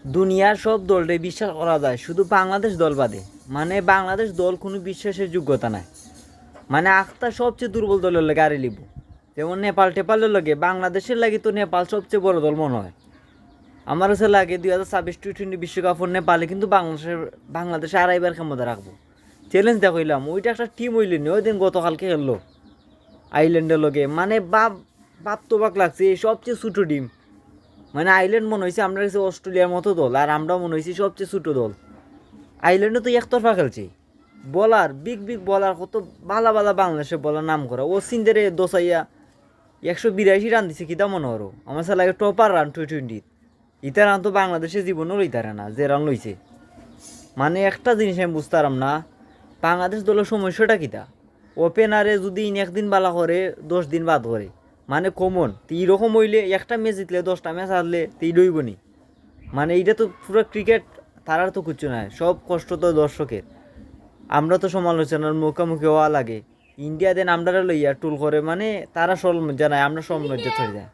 দুনিয়ার সব দলটাই বিশ্বাস করা যায়, শুধু বাংলাদেশ দল বাদে। মানে বাংলাদেশ দল কোনো বিশ্বাসের যোগ্যতা নাই। মানে আখতা সবচেয়ে দুর্বল দলের লাগে আরে লিব। যেমন নেপালের লাগে, বাংলাদেশের লাগে তো নেপাল সবচেয়ে বড় দল মনে হয়। আমার কাছে লাগে 2026 টি-20 বিশ্বকাপ নেপালে কিন্তু বাংলাদেশে আড়াইবার ক্ষমতা রাখবো। চ্যালেঞ্জ দেখাইলাম, ওইটা একটা টিম হইলেন ওই দিন গতকালকে খেললো আইল্যান্ডের লগে। মানে বাপ তো বাক লাগছে, এই সবচেয়ে ছোটো টিম। মানে আইল্যান্ড মনে হয়েছে আমরা কাছে অস্ট্রেলিয়ার মতো দল, আর আমরাও মনে হয়েছি সবচেয়ে ছোটো দল। আইল্যান্ডে তো একতরফা খেলছে। বলার বিগ বলার কত বালা বাংলাদেশের বলার নাম করা, ও সিন্দারে দোসাইয়া 182 রান দিছে, কিতা মনে হরো আমার সাথে লাগে টপার রান টি-20। ইতা রান তো বাংলাদেশের জীবনেও লইতারে না যে রান লইছে। মানে একটা জিনিস আমি বুঝতে পারলাম না, বাংলাদেশ দলের সমস্যাটা কিতা। ওপেনারে যদি একদিন বালা করে 10 দিন বাদ করে, মানে কমন তো এরকম হইলে একটা ম্যাচ জিতলে 10টা ম্যাচ হারলে তো ইডইব নি। মানে এইটা তো পুরো ক্রিকেট, তারার তো কিছু নাই, সব কষ্ট তো দর্শকের। আমরা তো সমালোচনার মুখোমুখি হওয়া লাগে। ইন্ডিয়া দেন আমরা লইয়া টুল করে, মানে তারা সরল জানায়, আমরা সৌন্দর্য ছড়ে যায়।